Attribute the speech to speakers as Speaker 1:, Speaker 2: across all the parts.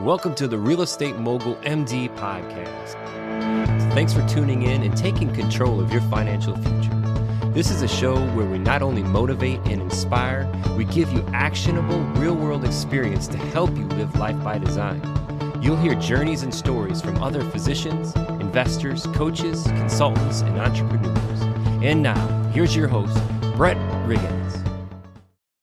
Speaker 1: and welcome to the Real Estate Mogul MD podcast. Thanks for tuning in and taking control of your financial future. This is a show where we not only motivate and inspire, we give you actionable, real-world experience to help you live life by design. You'll hear journeys and stories from other physicians, investors, coaches, consultants, and entrepreneurs. And now, here's your host, Brett Riggins.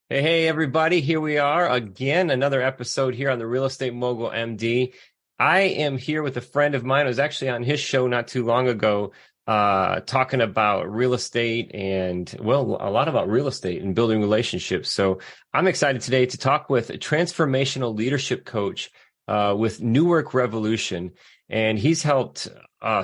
Speaker 1: Hey, everybody. Here we are again, another episode here on the Real Estate Mogul MD. I am here with a friend of mine who was actually on his show not too long ago, talking about real estate and, well, a lot about real estate and building relationships. So I'm excited today to talk with a transformational leadership coach with New Work Revolution. And he's helped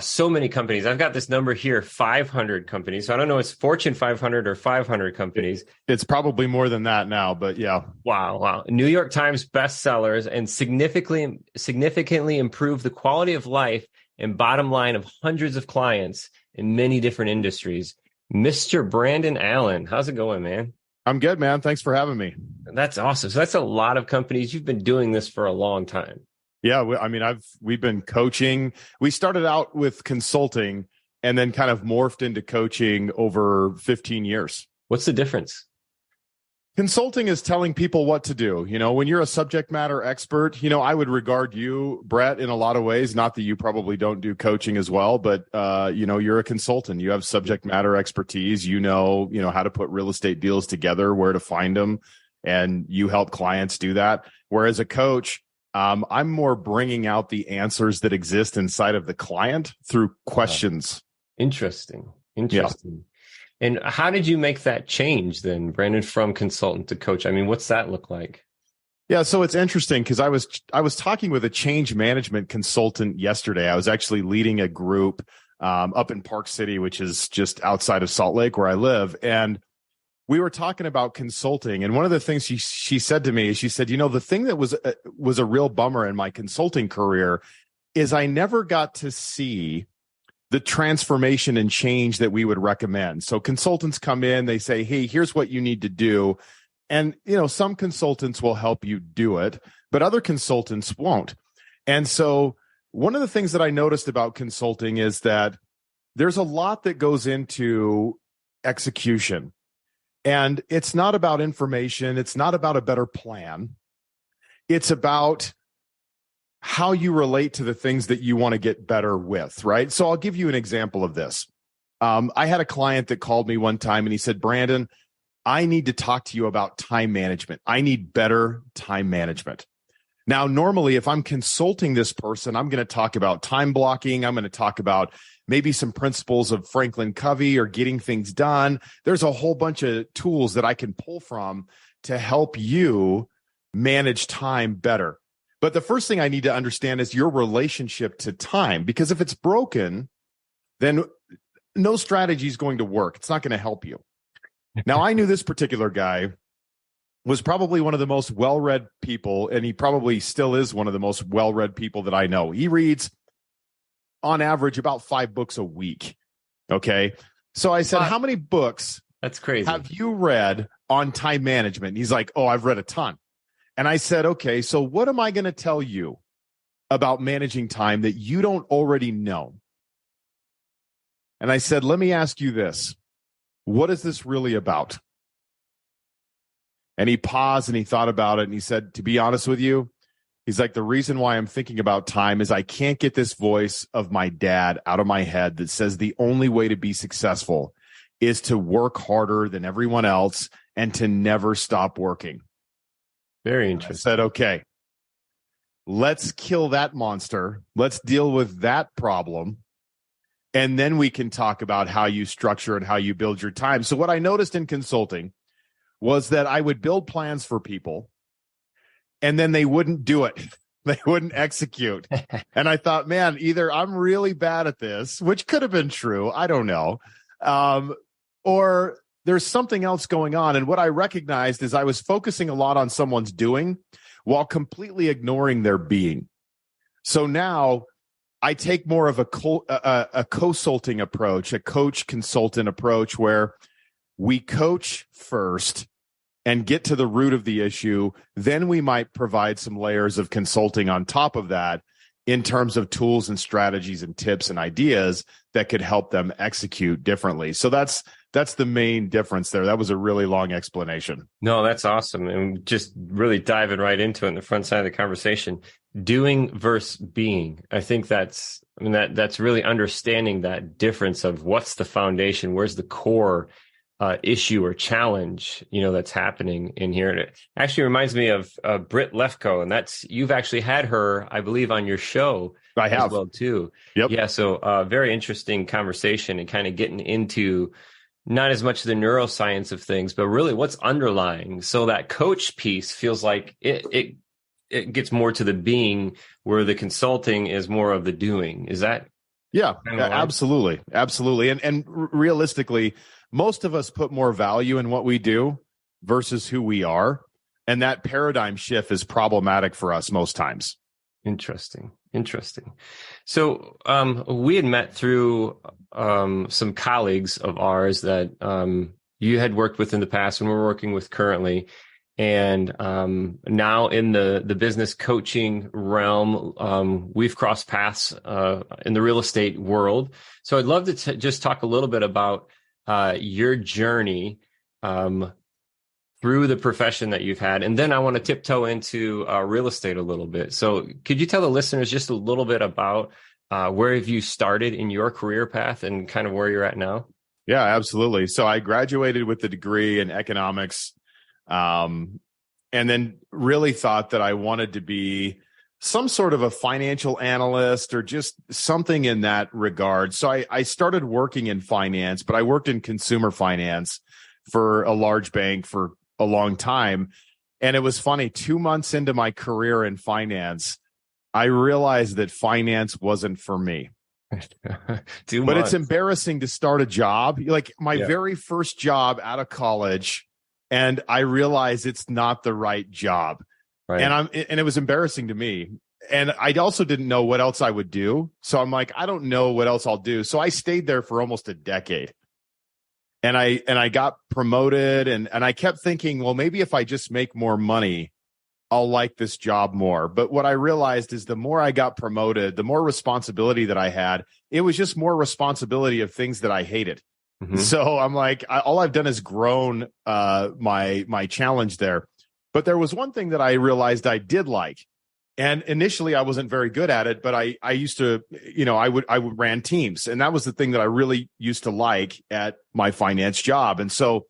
Speaker 1: so many companies. I've got this number here, 500 companies. So I don't know, it's Fortune 500 or 500 companies.
Speaker 2: It's probably more than that now, but yeah.
Speaker 1: Wow. New York Times bestsellers and significantly improved the quality of life and bottom line of hundreds of clients in many different industries. Mr. Brandon Allen, how's it going, man?
Speaker 2: I'm good, man. Thanks for having me.
Speaker 1: That's awesome. So that's a lot of companies. You've been doing this for a long time.
Speaker 2: Yeah, we've been coaching. We started out with consulting and then kind of morphed into coaching over 15 years.
Speaker 1: What's the difference?
Speaker 2: Consulting is telling people what to do. You know, when you're a subject matter expert, you know, I would regard you, Brett, in a lot of ways, not that you probably don't do coaching as well, but, you know, you're a consultant. You have subject matter expertise. You know how to put real estate deals together, where to find them, and you help clients do that. Whereas a coach, I'm more bringing out the answers that exist inside of the client through questions.
Speaker 1: Interesting. Yeah. And how did you make that change then, Brandon, from consultant to coach? I mean, what's that look like?
Speaker 2: Yeah, so it's interesting because I was talking with a change management consultant yesterday. I was actually leading a group up in Park City, which is just outside of Salt Lake where I live, and we were talking about consulting, and one of the things she said to me is, she said, you know, the thing that was a real bummer in my consulting career is I never got to see the transformation and change that we would recommend. So consultants come in, they say, hey, here's what you need to do. And, you know, some consultants will help you do it, but other consultants won't. And so one of the things that I noticed about consulting is that there's a lot that goes into execution. And it's not about information. It's not about a better plan. It's about how you relate to the things that you want to get better with, right? So I'll give you an example of this. I had a client that called me one time and he said, Brandon, I need to talk to you about time management. I need better time management. Now, normally, if I'm consulting this person, I'm going to talk about time blocking. I'm going to talk about maybe some principles of Franklin Covey or getting things done. There's a whole bunch of tools that I can pull from to help you manage time better. But the first thing I need to understand is your relationship to time, because if it's broken, then no strategy is going to work. It's not going to help you. Now, I knew this particular guy was probably one of the most well-read people, and he probably still is one of the most well-read people that I know. He reads, on average, about 5 books a week. Okay. So I said, how many books
Speaker 1: That's crazy.
Speaker 2: have you read on time management? And he's like, oh, I've read a ton. And I said, okay, so what am I going to tell you about managing time that you don't already know? And I said, let me ask you this. What is this really about? And he paused and he thought about it. And he said, to be honest with you, he's like, the reason why I'm thinking about time is I can't get this voice of my dad out of my head that says the only way to be successful is to work harder than everyone else and to never stop working.
Speaker 1: Very interesting.
Speaker 2: I said, okay, let's kill that monster. Let's deal with that problem. And then we can talk about how you structure and how you build your time. So what I noticed in consulting was that I would build plans for people and then they wouldn't do it. They wouldn't execute. And I thought, man, either I'm really bad at this, which could have been true, I don't know, or there's something else going on. And what I recognized is I was focusing a lot on someone's doing while completely ignoring their being. So now I take more of a consulting approach, a coach consultant approach, where we coach first and get to the root of the issue. Then we might provide some layers of consulting on top of that in terms of tools and strategies and tips and ideas that could help them execute differently. So that's the main difference there. That was a really long explanation.
Speaker 1: No, that's awesome. And just really diving right into it in the front side of the conversation, doing versus being. I think that's really understanding that difference of what's the foundation, where's the core issue or challenge, that's happening in here. And it actually reminds me of Britt Lefko, and you've actually had her, I believe, on your show.
Speaker 2: I have
Speaker 1: as well too.
Speaker 2: Yep.
Speaker 1: Yeah. So very interesting conversation and kind of getting into not as much the neuroscience of things, but really what's underlying. So that coach piece feels like it gets more to the being, where the consulting is more of the doing. Is that?
Speaker 2: Yeah, absolutely. Absolutely. And realistically, most of us put more value in what we do versus who we are. And that paradigm shift is problematic for us most times.
Speaker 1: Interesting. So we had met through some colleagues of ours that you had worked with in the past and we're working with currently. And now in the business coaching realm, we've crossed paths in the real estate world. So I'd love to just talk a little bit about your journey through the profession that you've had. And then I want to tiptoe into real estate a little bit. So could you tell the listeners just a little bit about where have you started in your career path and kind of where you're at now?
Speaker 2: Yeah, absolutely. So I graduated with a degree in economics, and then really thought that I wanted to be some sort of a financial analyst or just something in that regard. So I started working in finance, but I worked in consumer finance for a large bank for a long time. And it was funny, 2 months into my career in finance, I realized that finance wasn't for me. But it's embarrassing to start a job, like my very first job out of college, and I realized it's not the right job.
Speaker 1: Right.
Speaker 2: And it was embarrassing to me. And I also didn't know what else I would do. So I'm like, I don't know what else I'll do. So I stayed there for almost a decade. And I got promoted and I kept thinking, well, maybe if I just make more money, I'll like this job more. But what I realized is the more I got promoted, the more responsibility that I had, it was just more responsibility of things that I hated. Mm-hmm. So I'm like, all I've done is grown my challenge there. But there was one thing that I realized I did like. And initially I wasn't very good at it, but I used to, I would ran teams. And that was the thing that I really used to like at my finance job. And so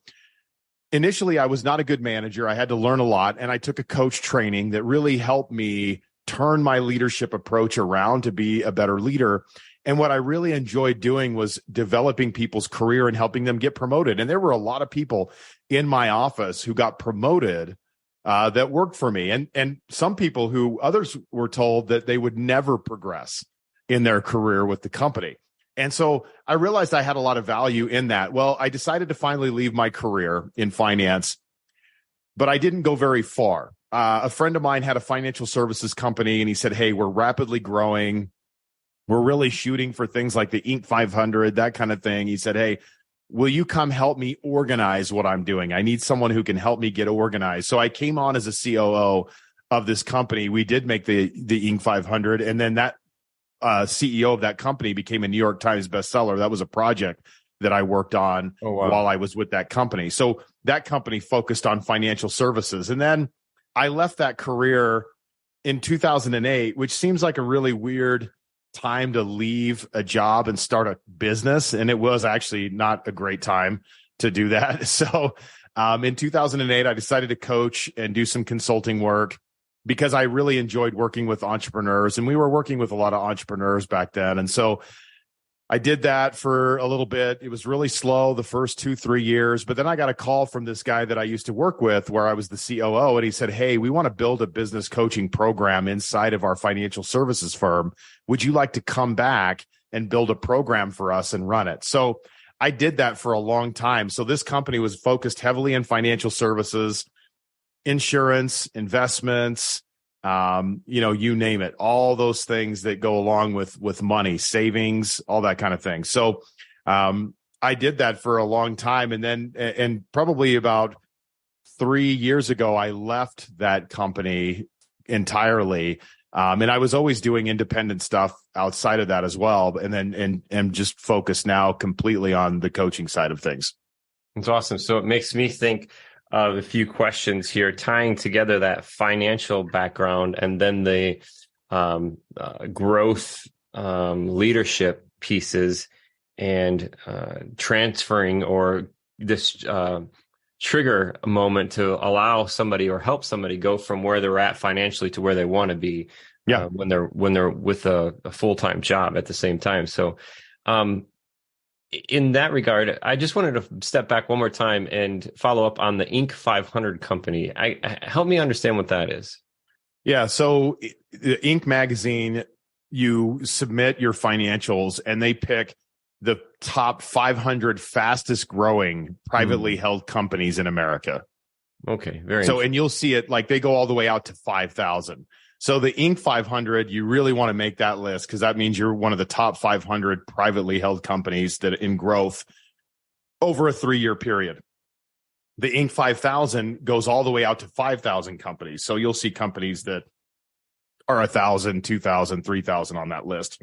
Speaker 2: initially I was not a good manager. I had to learn a lot. And I took a coach training that really helped me turn my leadership approach around to be a better leader. And what I really enjoyed doing was developing people's career and helping them get promoted. And there were a lot of people in my office who got promoted that worked for me. And some people who others were told that they would never progress in their career with the company. And so I realized I had a lot of value in that. Well, I decided to finally leave my career in finance, but I didn't go very far. A friend of mine had a financial services company and he said, hey, we're rapidly growing. We're really shooting for things like the Inc. 500, that kind of thing. He said, hey, will you come help me organize what I'm doing? I need someone who can help me get organized. So I came on as a COO of this company. We did make the Inc. 500. And then that CEO of that company became a New York Times bestseller. That was a project that I worked on while I was with that company. So that company focused on financial services. And then I left that career in 2008, which seems like a really weird time to leave a job and start a business. And it was actually not a great time to do that. So in 2008, I decided to coach and do some consulting work because I really enjoyed working with entrepreneurs. And we were working with a lot of entrepreneurs back then. And so I did that for a little bit. It was really slow the first 2-3 years, but then I got a call from this guy that I used to work with where I was the COO. And he said, hey, we want to build a business coaching program inside of our financial services firm. Would you like to come back and build a program for us and run it? So I did that for a long time. So this company was focused heavily in financial services, insurance, investments, you name it, all those things that go along with money, savings, all that kind of thing. So, I did that for a long time. And then, and probably about 3 years ago, I left that company entirely. And I was always doing independent stuff outside of that as well. And then, and just focused now completely on the coaching side of things.
Speaker 1: That's awesome. So it makes me think of a few questions here, tying together that financial background and then the growth leadership pieces and transferring or this trigger moment to allow somebody or help somebody go from where they're at financially to where they want to be.
Speaker 2: Yeah.
Speaker 1: When they're with a full-time job at the same time. So in that regard, I just wanted to step back one more time and follow up on the Inc. 500 company. Help me understand what that is.
Speaker 2: Yeah. So the Inc. magazine, you submit your financials and they pick the top 500 fastest growing privately held companies in America.
Speaker 1: Okay. Very
Speaker 2: so, and you'll see it like they go all the way out to 5,000. So the Inc. 500, you really want to make that list because that means you're one of the top 500 privately held companies that in growth over a 3-year period. The Inc. 5000 goes all the way out to 5,000 companies. So you'll see companies that are 1,000, 2,000, 3,000 on that list.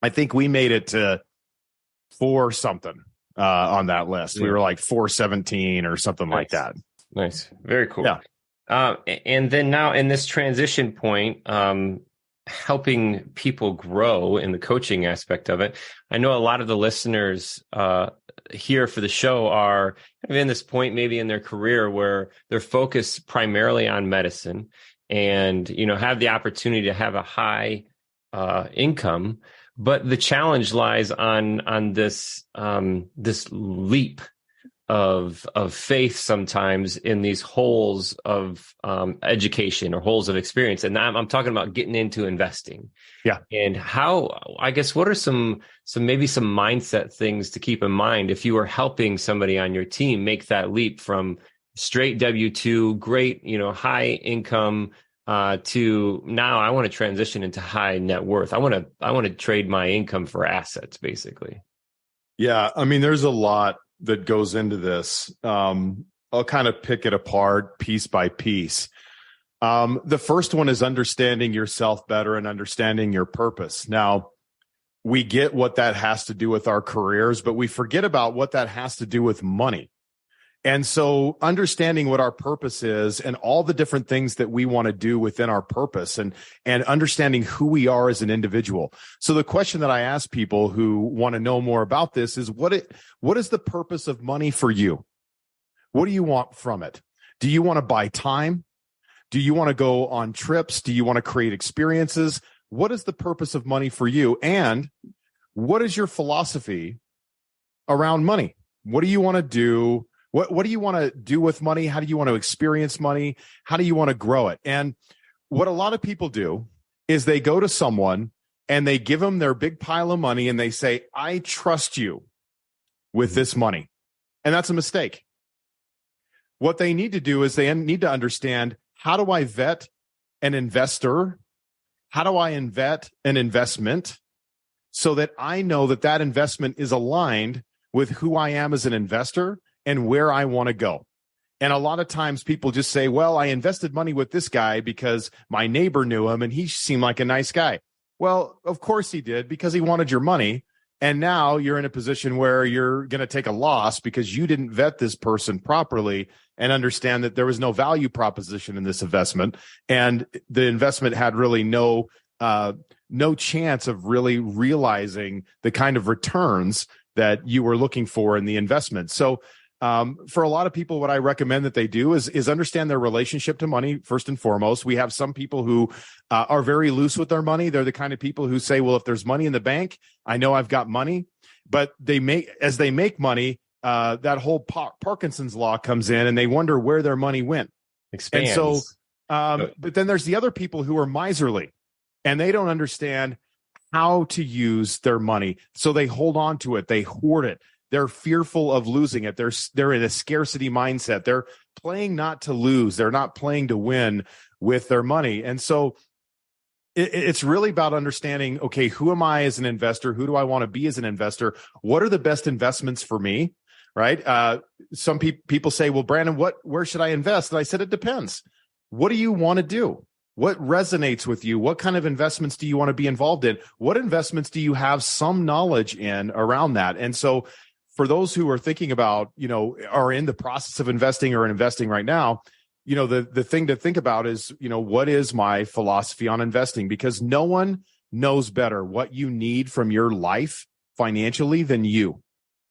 Speaker 2: I think we made it to 4 something on that list. We were like 417 or something like that.
Speaker 1: Nice. Very cool.
Speaker 2: Yeah.
Speaker 1: And then now in this transition point, helping people grow in the coaching aspect of it. I know a lot of the listeners here for the show are kind of in this point, maybe in their career where they're focused primarily on medicine and, have the opportunity to have a high income. But the challenge lies on this this leap of faith sometimes in these holes of education or holes of experience. And I'm talking about getting into investing.
Speaker 2: Yeah.
Speaker 1: And what are some mindset things to keep in mind if you are helping somebody on your team make that leap from straight W-2, great, high income, to now I want to transition into high net worth. I want to trade my income for assets, basically.
Speaker 2: Yeah. I mean, there's a lot that goes into this. I'll kind of pick it apart piece by piece. The first one is understanding yourself better and understanding your purpose. Now, we get what that has to do with our careers, but we forget about what that has to do with money. And so understanding what our purpose is and all the different things that we want to do within our purpose and understanding who we are as an individual. So the question that I ask people who want to know more about this is what is the purpose of money for you? What do you want from it? Do you want to buy time? Do you want to go on trips? Do you want to create experiences? What is the purpose of money for you? And what is your philosophy around money? What do you want to do? What do you want to do with money? How do you want to experience money? How do you want to grow it? And what a lot of people do is they go to someone and they give them their big pile of money and they say, I trust you with this money. And that's a mistake. What they need to do is they need to understand, how do I vet an investor? How do I vet an investment so that I know that that investment is aligned with who I am as an investor and where I want to go? And a lot of times people just say, well, I invested money with this guy because my neighbor knew him and he seemed like a nice guy. Well, of course he did, because he wanted your money. And now you're in a position where you're going to take a loss because you didn't vet this person properly and understand that there was no value proposition in this investment. And the investment had really no chance of really realizing the kind of returns that you were looking for in the investment. So for a lot of people, what I recommend that they do is understand their relationship to money first and foremost. We have some people who are very loose with their money. They're the kind of people who say, well, if there's money in the bank, I know I've got money. But as they make money, that whole Parkinson's law comes in and they wonder where their money went.
Speaker 1: Expands.
Speaker 2: And so, but then there's the other people who are miserly and they don't understand how to use their money. So they hold on to it. They hoard it. They're fearful of losing it. They're in a scarcity mindset. They're playing not to lose. They're not playing to win with their money. And so it's really about understanding, okay, who am I as an investor? Who do I want to be as an investor? What are the best investments for me? right? Some people say, well, Brandon, where should I invest? And I said, it depends. What do you want to do? What resonates with you? What kind of investments do you want to be involved in? What investments do you have some knowledge in around that? And so for those who are thinking about, are in the process of investing or investing right now, the thing to think about is, what is my philosophy on investing? Because no one knows better what you need from your life financially than you.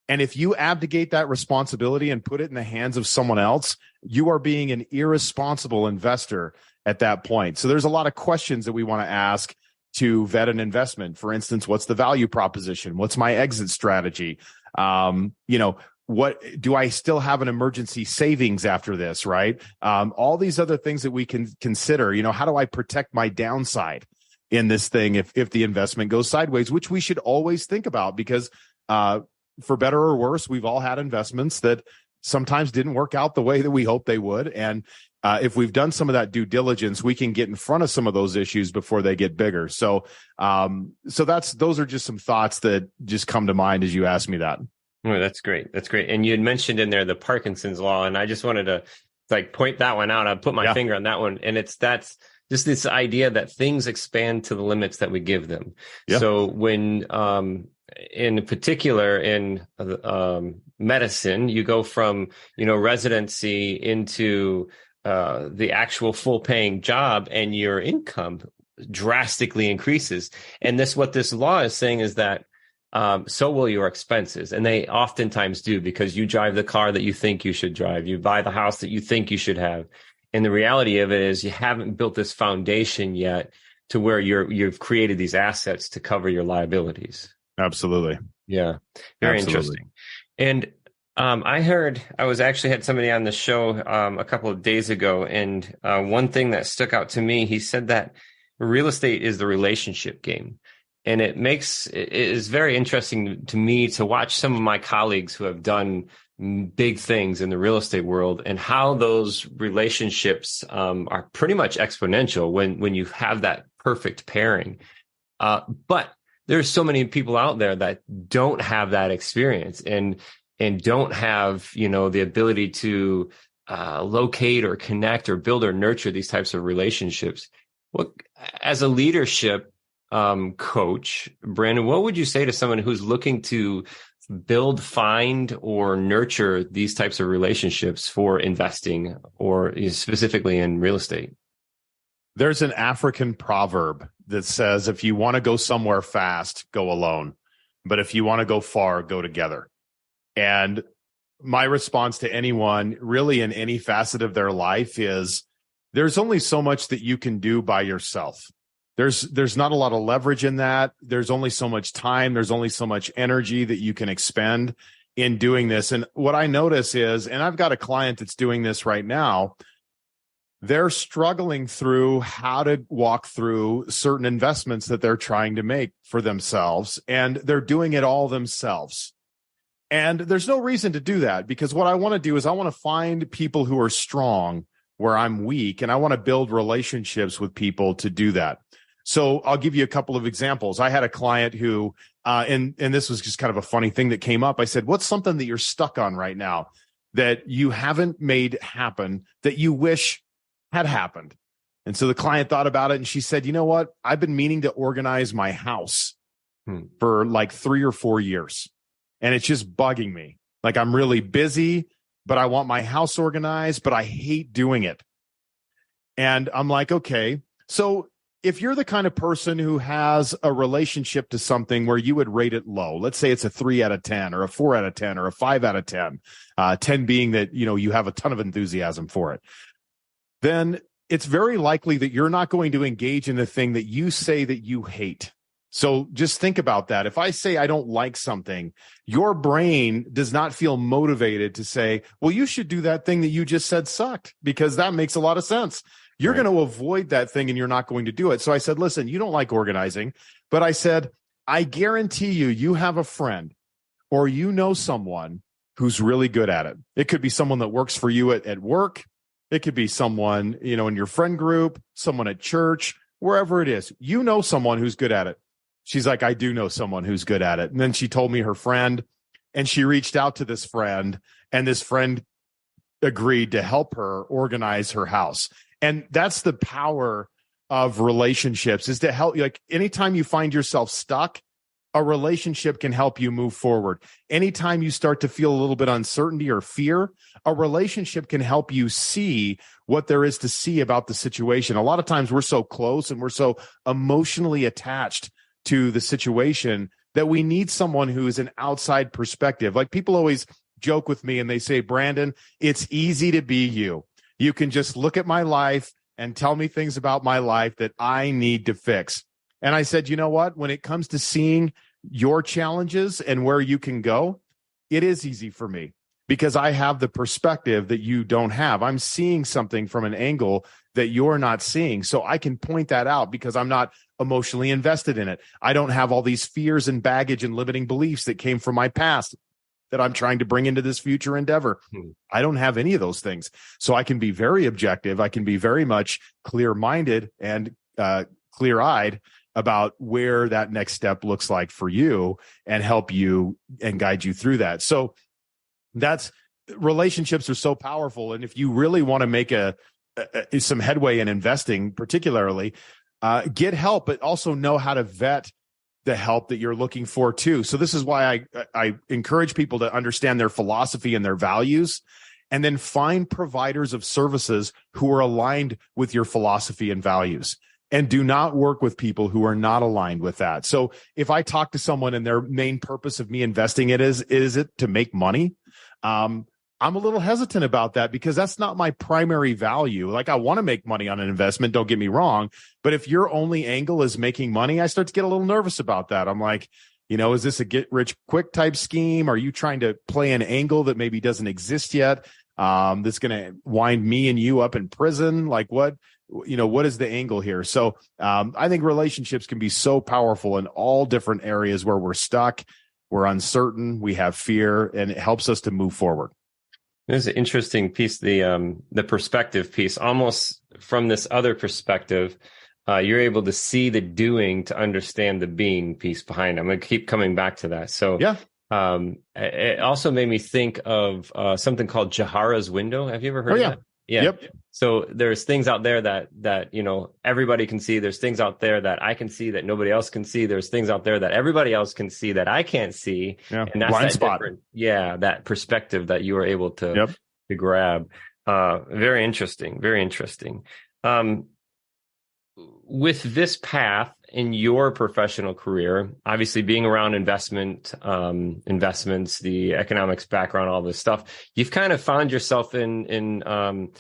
Speaker 2: And if you abdicate that responsibility and put it in the hands of someone else, you are being an irresponsible investor at that point. So there's a lot of questions that we want to ask to vet an investment. For instance, what's the value proposition? What's my exit strategy? What do I still have an emergency savings after this, right? All these other things that we can consider, how do I protect my downside in this thing if the investment goes sideways, which we should always think about because, for better or worse, we've all had investments that sometimes didn't work out the way that we hoped they would. And if we've done some of that due diligence, we can get in front of some of those issues before they get bigger. So those are just some thoughts that just come to mind as you ask me that.
Speaker 1: Oh, that's great. That's great. And you had mentioned in there the Parkinson's law, and I just wanted to point that one out. I put my finger on that one, and that's just this idea that things expand to the limits that we give them. Yeah. So when, in particular in medicine, you go from residency into the actual full paying job, and your income drastically increases. And what this law is saying is that so will your expenses. And they oftentimes do, because you drive the car that you think you should drive. You buy the house that you think you should have. And the reality of it is you haven't built this foundation yet to where you've created these assets to cover your liabilities.
Speaker 2: Absolutely.
Speaker 1: Yeah. Very interesting. And I had somebody on the show a couple of days ago, and one thing that stuck out to me, he said that real estate is the relationship game. And it is very interesting to me to watch some of my colleagues who have done big things in the real estate world and how those relationships are pretty much exponential when you have that perfect pairing. But there's so many people out there that don't have that experience and don't have, the ability to locate or connect or build or nurture these types of relationships. As a leadership coach, Brandon, what would you say to someone who's looking to build, find, or nurture these types of relationships for investing, or specifically in real estate?
Speaker 2: There's an African proverb that says, if you want to go somewhere fast, go alone. But if you want to go far, go together. And my response to anyone really in any facet of their life is there's only so much that you can do by yourself. There's not a lot of leverage in that. There's only so much time. There's only so much energy that you can expend in doing this. And what I notice is, and I've got a client that's doing this right now, they're struggling through how to walk through certain investments that they're trying to make for themselves. And they're doing it all themselves. And there's no reason to do that, because what I want to do is I want to find people who are strong where I'm weak. And I want to build relationships with people to do that. So I'll give you a couple of examples. I had a client who, and this was just kind of a funny thing that came up. I said, what's something that you're stuck on right now that you haven't made happen that you wish had happened? And so the client thought about it, and she said, you know what? I've been meaning to organize my house for like 3 or 4 years. And it's just bugging me. Like, I'm really busy, but I want my house organized, but I hate doing it. And I'm like, okay, so if you're the kind of person who has a relationship to something where you would rate it low, let's say it's a 3 out of 10 or a 4 out of 10 or a 5 out of 10, 10 being that, you have a ton of enthusiasm for it, then it's very likely that you're not going to engage in the thing that you say that you hate. So just think about that. If I say I don't like something, your brain does not feel motivated to say, well, you should do that thing that you just said sucked, because that makes a lot of sense. You're going to avoid that thing and you're not going to do it. So I said, listen, you don't like organizing, but I said, I guarantee you have a friend or someone who's really good at it. It could be someone that works for you at work. It could be someone, in your friend group, someone at church, wherever it is. Someone who's good at it. She's like, I do know someone who's good at it. And then she told me her friend, And she reached out to this friend, and this friend agreed to help her organize her house. And that's the power of relationships, is to help you. Like, anytime you find yourself stuck, a relationship can help you move forward. Anytime you start to feel a little bit uncertainty or fear, a relationship can help you see what there is to see about the situation. A lot of times we're so close and we're so emotionally attached to the situation that we need someone who is an outside perspective. Like, people always joke with me and they say, Brandon, it's easy to be you. You can just look at my life and tell me things about my life that I need to fix. And I said, you know what? When it comes to seeing your challenges and where you can go, it is easy for me because I have the perspective that you don't have. I'm seeing something from an angle that you're not seeing. So I can point that out because I'm not emotionally invested in it. I don't have all these fears and baggage and limiting beliefs that came from my past that I'm trying to bring into this future endeavor. I don't have any of those things. So I can be very objective. I can be very much clear-minded and clear-eyed about where that next step looks like for you and help you and guide you through that. So that's, relationships are so powerful. And if you really want to make some headway in investing, particularly, get help, but also know how to vet the help that you're looking for too. So this is why I encourage people to understand their philosophy and their values, and then find providers of services who are aligned with your philosophy and values. And do not work with people who are not aligned with that. So if I talk to someone and their main purpose of me investing it is it to make money? I'm a little hesitant about that because that's not my primary value. Like, I want to make money on an investment, don't get me wrong. But if your only angle is making money, I start to get a little nervous about that. I'm like, is this a get rich quick type scheme? Are you trying to play an angle that maybe doesn't exist yet? That's going to wind me and you up in prison? Like, what is the angle here? So I think relationships can be so powerful in all different areas where we're stuck, we're uncertain, we have fear, and it helps us to move forward.
Speaker 1: There's an interesting piece, the perspective piece. Almost from this other perspective, you're able to see the doing to understand the being piece behind it. I'm going to keep coming back to that. So yeah. It also made me think of something called Jahara's window. Have you ever heard of that? Yeah. Yep. So there's things out there that everybody can see. There's things out there that I can see that nobody else can see. There's things out there that everybody else can see that I can't see.
Speaker 2: Yeah.
Speaker 1: And that's
Speaker 2: blind
Speaker 1: that
Speaker 2: spot.
Speaker 1: That perspective that you were able to grab. Very interesting. Very interesting. With this path in your professional career, obviously being around investments, the economics background, all this stuff, you've kind of found yourself in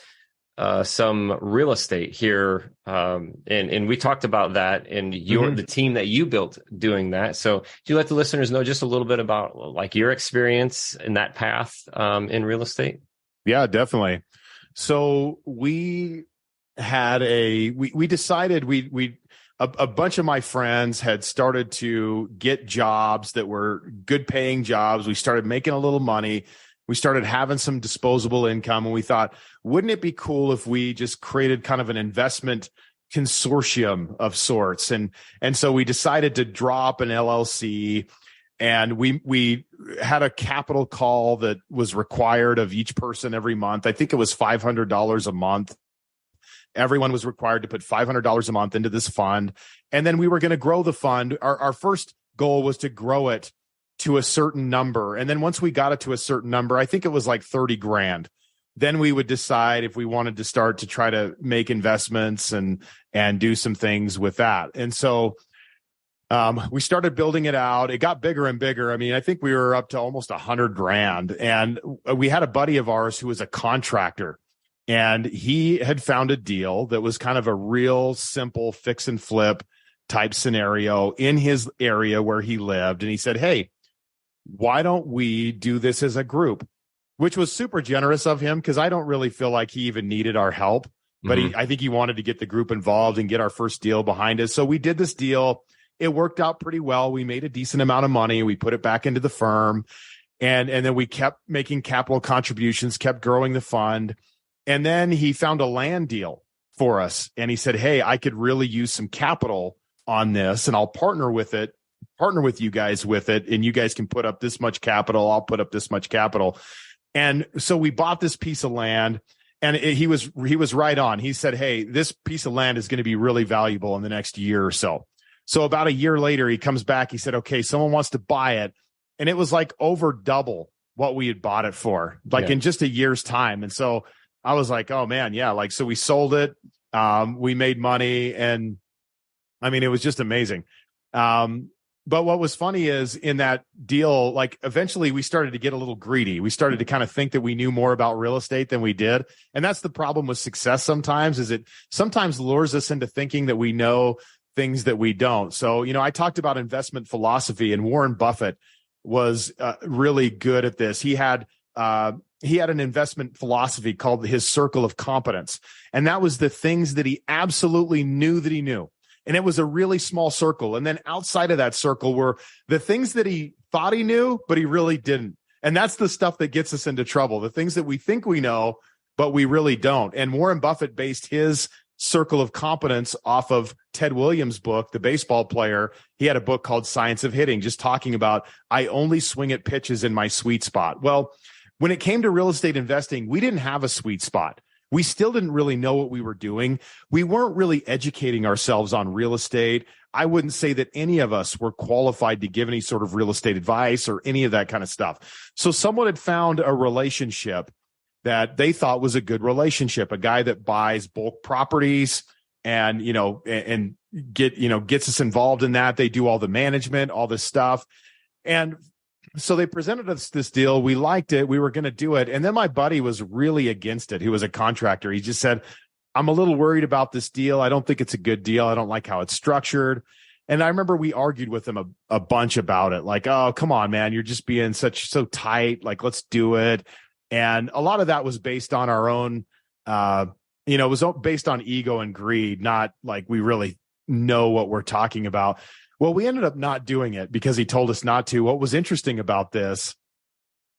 Speaker 1: some real estate here. And we talked about that and the team that you built doing that. So do you let the listeners know just a little bit about like your experience in that path in real estate?
Speaker 2: Yeah, definitely. So we had we decided a bunch of my friends had started to get jobs that were good paying jobs. We started making a little money. We started having some disposable income, and we thought, wouldn't it be cool if we just created kind of an investment consortium of sorts? And so we decided to drop an LLC, and we had a capital call that was required of each person every month. I think it was $500 a month. Everyone was required to put $500 a month into this fund. And then we were going to grow the fund. Our first goal was to grow it to a certain number. And then once we got it to a certain number, I think it was like 30 grand. Then we would decide if we wanted to start to try to make investments and do some things with that. And so we started building it out. It got bigger and bigger. I mean, I think we were up to almost 100 grand. And we had a buddy of ours who was a contractor. And he had found a deal that was kind of a real simple fix and flip type scenario in his area where he lived. And he said, hey, why don't we do this as a group? Which was super generous of him because I don't really feel like he even needed our help. But I think he wanted to get the group involved and get our first deal behind us. So we did this deal. It worked out pretty well. We made a decent amount of money. We put it back into the firm. And then we kept making capital contributions, kept growing the fund. And then he found a land deal for us. And he said, hey, I could really use some capital on this and I'll partner with it partner with you guys with it, and you guys can put up this much capital. I'll put up this much capital. And so we bought this piece of land, and he was right on. He said, hey, this piece of land is going to be really valuable in the next year or so. So about a year later, he comes back. He said, okay, someone wants to buy it. And it was like over double what we had bought it for, like in just a year's time. And so I was like, oh man, yeah. Like, so we sold it. We made money, and I mean, it was just amazing. But what was funny is in that deal, like eventually we started to get a little greedy. We started to kind of think that we knew more about real estate than we did. And that's the problem with success sometimes, is it sometimes lures us into thinking that we know things that we don't. So, I talked about investment philosophy, and Warren Buffett was really good at this. He had an investment philosophy called his circle of competence. And that was the things that he absolutely knew that he knew. And it was a really small circle. And then outside of that circle were the things that he thought he knew, but he really didn't. And that's the stuff that gets us into trouble. The things that we think we know, but we really don't. And Warren Buffett based his circle of competence off of Ted Williams' book, the baseball player. He had a book called Science of Hitting, just talking about, I only swing at pitches in my sweet spot. Well, when it came to real estate investing, we didn't have a sweet spot. We still didn't really know what we were doing. We weren't really educating ourselves on real estate. I wouldn't say that any of us were qualified to give any sort of real estate advice or any of that kind of stuff. So someone had found a relationship that they thought was a good relationship, a guy that buys bulk properties and, gets us involved in that. They do all the management, all this stuff. And so they presented us this deal. We liked it. We were going to do it. And then my buddy was really against it. He was a contractor. He just said, I'm a little worried about this deal. I don't think it's a good deal. I don't like how it's structured. And I remember we argued with him a bunch about it. Like, oh, come on, man. You're just being so tight. Like, let's do it. And a lot of that was based on our own, it was based on ego and greed, not like we really know what we're talking about. Well, we ended up not doing it because he told us not to. What was interesting about this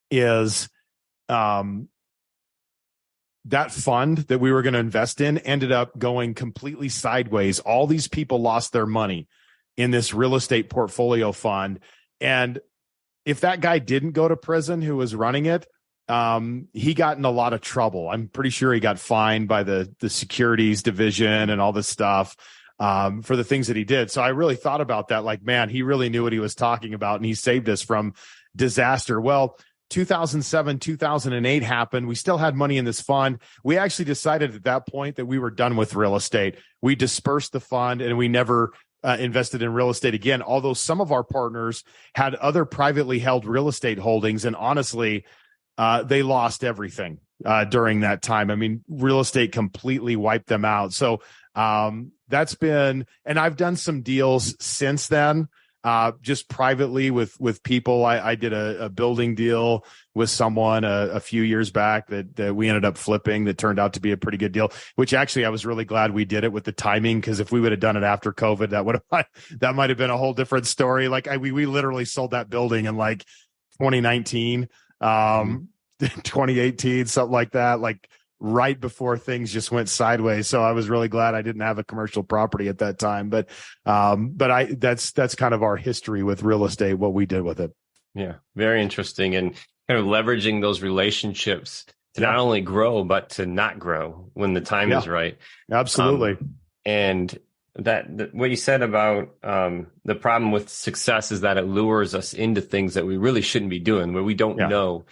Speaker 2: is that fund that we were going to invest in ended up going completely sideways. All these people lost their money in this real estate portfolio fund. And if that guy didn't go to prison who was running it, he got in a lot of trouble. I'm pretty sure he got fined by the securities division and all this stuff. For the things that he did. So I really thought about that. Like, man, he really knew what he was talking about, and he saved us from disaster. Well, 2007, 2008 happened. We still had money in this fund. We actually decided at that point that we were done with real estate. We dispersed the fund, and we never invested in real estate again. Although some of our partners had other privately held real estate holdings, and honestly, they lost everything during that time. I mean, real estate completely wiped them out. So that's been, and I've done some deals since then, just privately with people. I did a building deal with someone a few years back that we ended up flipping that turned out to be a pretty good deal, which actually I was really glad we did it with the timing, because if we would have done it after COVID, that might have been a whole different story. Like we literally sold that building in like 2019, 2018, something like that, like right before things just went sideways. So I was really glad I didn't have a commercial property at that time. But that's kind of our history with real estate, what we did with it.
Speaker 1: Yeah. Very interesting. And kind of leveraging those relationships to not only grow, but to not grow when the time is right.
Speaker 2: Absolutely.
Speaker 1: And that what you said about the problem with success is that it lures us into things that we really shouldn't be doing, where we don't know.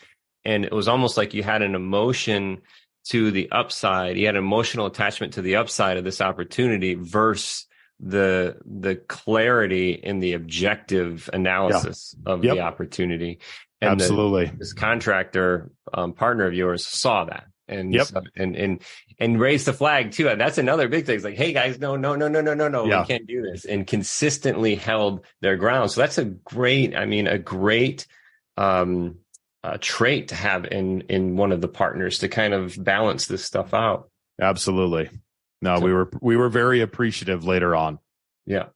Speaker 1: And it was almost like you had an emotion to the upside. You had an emotional attachment to the upside of this opportunity versus the clarity in the objective analysis of the opportunity. And
Speaker 2: absolutely,
Speaker 1: this contractor partner of yours saw that and raised the flag too. And that's another big thing. It's like, hey guys, no, we can't do this, and consistently held their ground. So that's a great trait to have in one of the partners to kind of balance this stuff out.
Speaker 2: Absolutely. No, we were very appreciative later on.
Speaker 1: Yeah.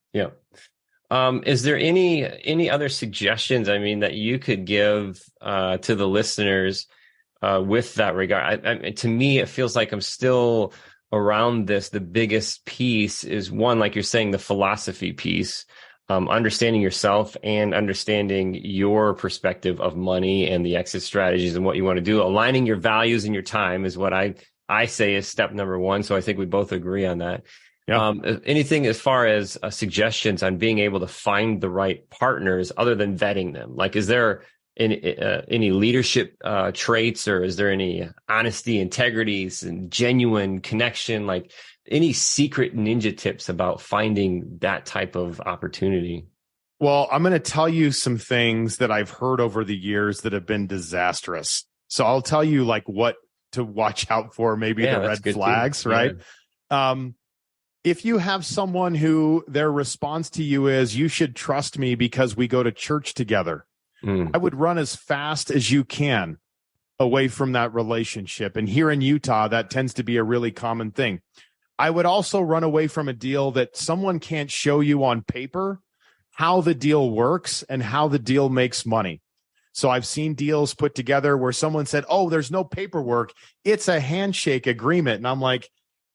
Speaker 1: Is there any other suggestions, that you could give to the listeners with that regard? To me, it feels like I'm still around this. The biggest piece is one, like you're saying, the philosophy piece. understanding yourself and understanding your perspective of money and the exit strategies and what you want to do. Aligning your values and your time is what I say is step number one. So I think we both agree on that. Yep. Anything as far as suggestions on being able to find the right partners other than vetting them? Like, is there any leadership traits, or is there any honesty, integrity, and genuine connection? Like, any secret ninja tips about finding that type of opportunity?
Speaker 2: Well, I'm going to tell you some things that I've heard over the years that have been disastrous. So I'll tell you like what to watch out for, maybe the red flags, right? Yeah. If you have someone who their response to you is, you should trust me because we go to church together, I would run as fast as you can away from that relationship. And here in Utah, that tends to be a really common thing. I would also run away from a deal that someone can't show you on paper how the deal works and how the deal makes money. So I've seen deals put together where someone said, oh, there's no paperwork, it's a handshake agreement. And I'm like,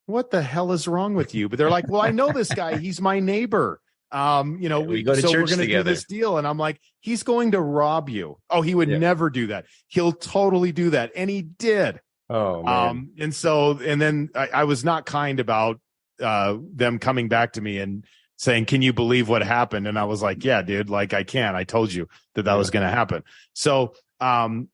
Speaker 2: what the hell is wrong with you? But they're like, well, I know this guy. He's my neighbor.
Speaker 1: We go to church
Speaker 2: we're going to do this deal. And I'm like, he's going to rob you. Oh, he would never do that. He'll totally do that. And he did.
Speaker 1: Oh, man.
Speaker 2: And then I was not kind about them coming back to me and saying, can you believe what happened? And I was like, yeah, dude, like I can. I told you that was going to happen. So,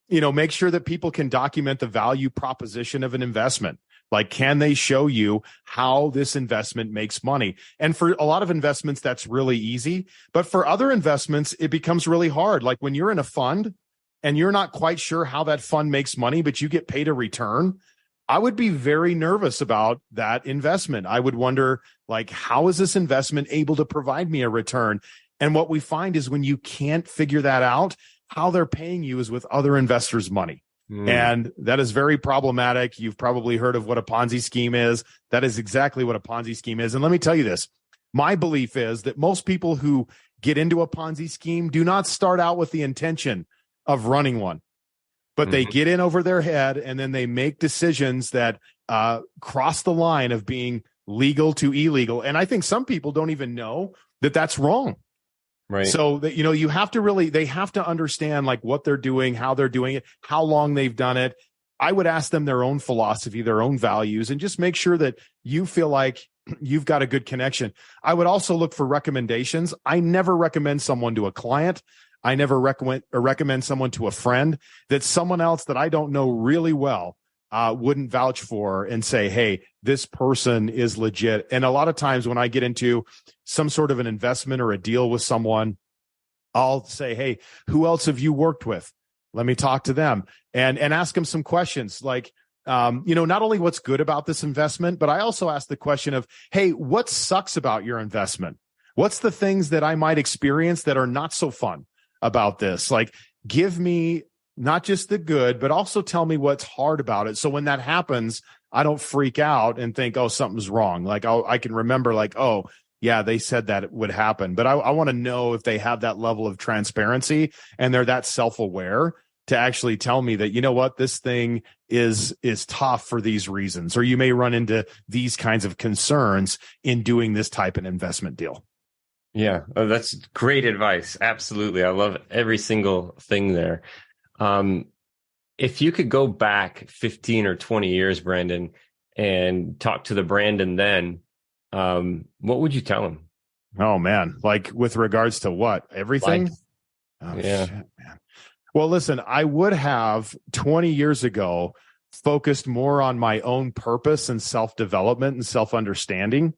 Speaker 2: make sure that people can document the value proposition of an investment. Like, can they show you how this investment makes money? And for a lot of investments, that's really easy. But for other investments, it becomes really hard. Like when you're in a fund and you're not quite sure how that fund makes money, but you get paid a return, I would be very nervous about that investment. I would wonder, like, how is this investment able to provide me a return? And what we find is when you can't figure that out, how they're paying you is with other investors' money. And that is very problematic. You've probably heard of what a Ponzi scheme is. That is exactly what a Ponzi scheme is. And let me tell you this. My belief is that most people who get into a Ponzi scheme do not start out with the intention of running one, but they get in over their head and then they make decisions that cross the line of being legal to illegal. And I think some people don't even know that that's wrong. Right. So that, you have to they have to understand like what they're doing, how they're doing it, how long they've done it. I would ask them their own philosophy, their own values, and just make sure that you feel like you've got a good connection. I would also look for recommendations. I never recommend someone to a client. I never recommend someone to a friend that someone else that I don't know really well wouldn't vouch for and say, hey, this person is legit. And a lot of times when I get into some sort of an investment or a deal with someone, I'll say, hey, who else have you worked with? Let me talk to them and ask them some questions like, not only what's good about this investment, but I also ask the question of, hey, what sucks about your investment? What's the things that I might experience that are not so fun about this? Like, give me not just the good, but also tell me what's hard about it. So when that happens, I don't freak out and think, oh, something's wrong. Like I can remember like, oh, yeah, they said that it would happen. But I want to know if they have that level of transparency and they're that self-aware to actually tell me that, you know what, this thing is tough for these reasons, or you may run into these kinds of concerns in doing this type of investment deal.
Speaker 1: Yeah, that's great advice. Absolutely. I love every single thing there. If you could go back 15 or 20 years, Brandon, and talk to the Brandon then, what would you tell him?
Speaker 2: Oh, man. Like with regards to what? Everything? Oh,
Speaker 1: yeah.
Speaker 2: Shit, man. Well, listen, I would have 20 years ago focused more on my own purpose and self-development and self-understanding.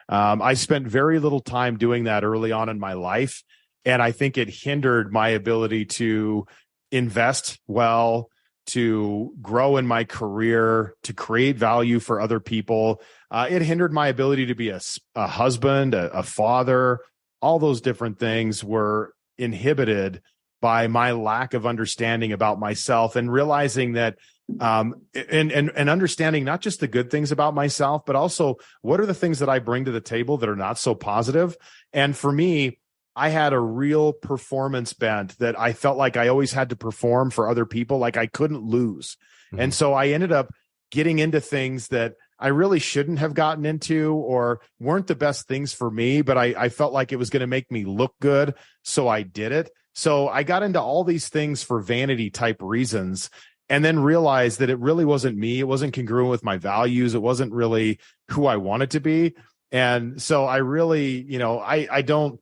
Speaker 2: I spent very little time doing that early on in my life. And I think it hindered my ability to invest well, to grow in my career, to create value for other people. It hindered my ability to be a husband, a father. All those different things were inhibited by my lack of understanding about myself and realizing that and understanding not just the good things about myself, but also what are the things that I bring to the table that are not so positive. And for me, I had a real performance bent that I felt like I always had to perform for other people, like I couldn't lose. Mm-hmm. And so I ended up getting into things that I really shouldn't have gotten into or weren't the best things for me, but I felt like it was going to make me look good. So I did it. So I got into all these things for vanity type reasons and then realized that it really wasn't me. It wasn't congruent with my values. It wasn't really who I wanted to be. And so I really, I don't,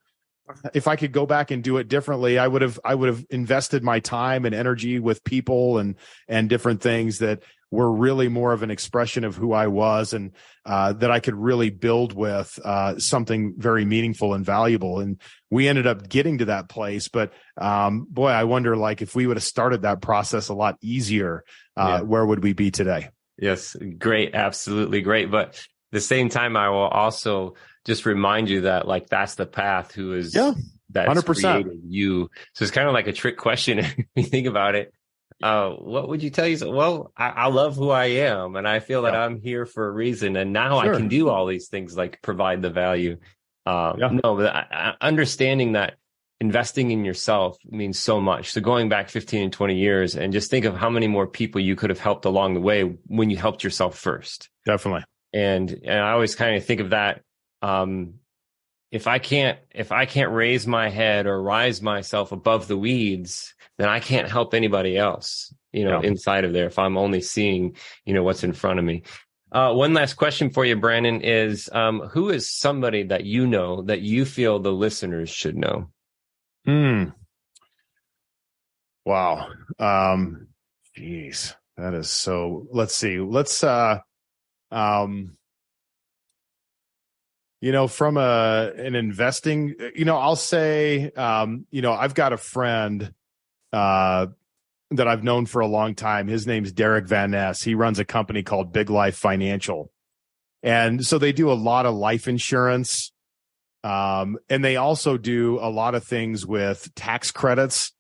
Speaker 2: if I could go back and do it differently, I would have invested my time and energy with people and different things that were really more of an expression of who I was and that I could really build with something very meaningful and valuable. And we ended up getting to that place. But boy, I wonder, like, if we would have started that process a lot easier, where would we be today?
Speaker 1: Yes, great. Absolutely great. But at the same time, I will also just remind you that, like, that's the path who is that's 100%. Created you. So it's kind of like a trick question if you think about it. What would you tell you? Well, I love who I am and I feel that I'm here for a reason. And now I can do all these things, like provide the value. No, but understanding that investing in yourself means so much. So going back 15 and 20 years and just think of how many more people you could have helped along the way when you helped yourself first.
Speaker 2: Definitely.
Speaker 1: And I always kind of think of that. If I can't raise my head or rise myself above the weeds, then I can't help anybody else, inside of there. If I'm only seeing, what's in front of me. One last question for you, Brandon, is, who is somebody that you know that you feel the listeners should know?
Speaker 2: Wow. Geez, that is so, let's see. From an investing, I'll say, I've got a friend that I've known for a long time. His name's Derek Van Ness. He runs a company called Big Life Financial. And so they do a lot of life insurance. And they also do a lot of things with tax credits.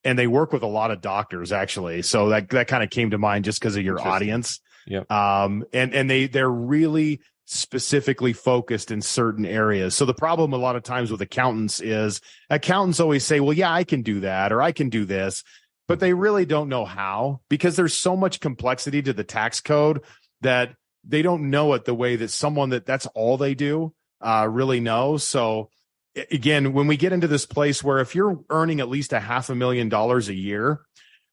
Speaker 2: And they work with a lot of doctors, actually. So that kind of came to mind just because of your audience.
Speaker 1: Yeah.
Speaker 2: And they're really specifically focused in certain areas. So the problem a lot of times with accountants is accountants always say, well, yeah, I can do that, or I can do this, but they really don't know how, because there's so much complexity to the tax code that they don't know it the way that someone that's all they do really knows. So again, when we get into this place where if you're earning at least $500,000 a year,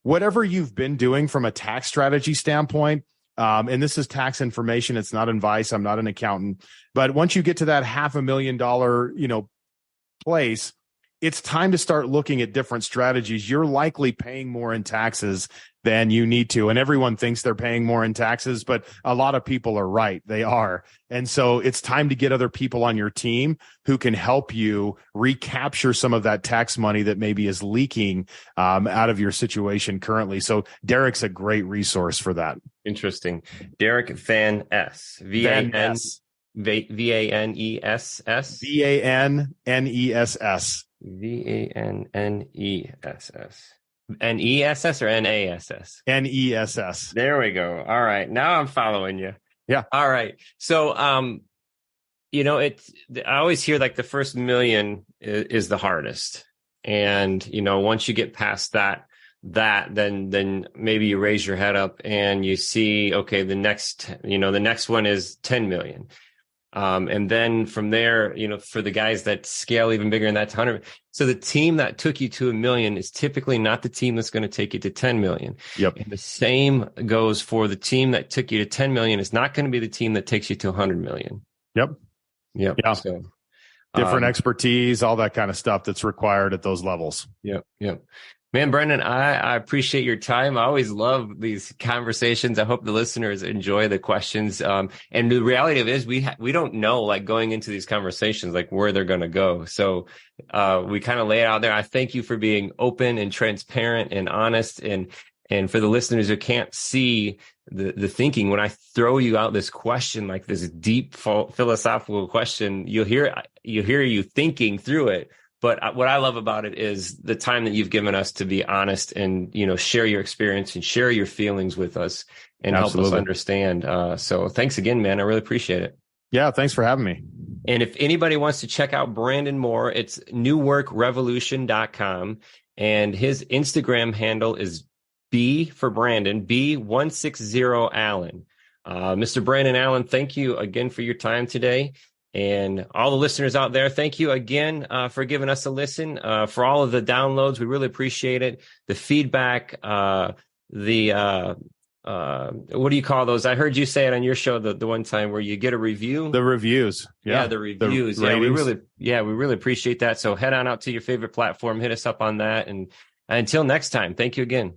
Speaker 2: whatever you've been doing from a tax strategy standpoint, and this is tax information, it's not advice, I'm not an accountant, but once you get to that $500,000, place, it's time to start looking at different strategies. You're likely paying more in taxes than you need to. And everyone thinks they're paying more in taxes, but a lot of people are right. They are. And so it's time to get other people on your team who can help you recapture some of that tax money that maybe is leaking out of your situation currently. So Derek's a great resource for that.
Speaker 1: Interesting. Derek Van Ness. V-A-N-N-E-S-S.
Speaker 2: V-A-N-N-E-S-S.
Speaker 1: V-A-N-N-E-S-S. N-E-S-S or N-A-S-S?
Speaker 2: N-E-S-S.
Speaker 1: There we go. All right. Now I'm following you.
Speaker 2: Yeah.
Speaker 1: All right. So, I always hear like the first million is the hardest. And, once you get past that, then maybe you raise your head up and you see, okay, the next one is 10 million. And then from there, for the guys that scale even bigger, and that's 100. So the team that took you to $1 million is typically not the team that's going to take you to 10 million.
Speaker 2: Yep.
Speaker 1: And the same goes for the team that took you to 10 million is not going to be the team that takes you to 100 million.
Speaker 2: Yep.
Speaker 1: Yep.
Speaker 2: Yeah.
Speaker 1: So,
Speaker 2: different expertise, all that kind of stuff that's required at those levels.
Speaker 1: Yep. Yep. Man, Brendan, I appreciate your time. I always love these conversations. I hope the listeners enjoy the questions. And the reality of it is we don't know, like, going into these conversations, like, where they're going to go. So we kind of lay it out there. I thank you for being open and transparent and honest. And for the listeners who can't see the thinking, when I throw you out this question, like this deep philosophical question, you'll hear you thinking through it. But what I love about it is the time that you've given us to be honest and, share your experience and share your feelings with us and help us understand. So thanks again, man. I really appreciate it.
Speaker 2: Yeah. Thanks for having me.
Speaker 1: And if anybody wants to check out Brandon Moore, it's newworkrevolution.com. And his Instagram handle is B for Brandon, B160 Allen. Mr. Brandon Allen, thank you again for your time today. And all the listeners out there, thank you again for giving us a listen, for all of the downloads. We really appreciate it. The feedback, what do you call those? I heard you say it on your show the one time where you get a review.
Speaker 2: The reviews.
Speaker 1: Yeah, the reviews. We really appreciate that. So head on out to your favorite platform, hit us up on that. And until next time, thank you again.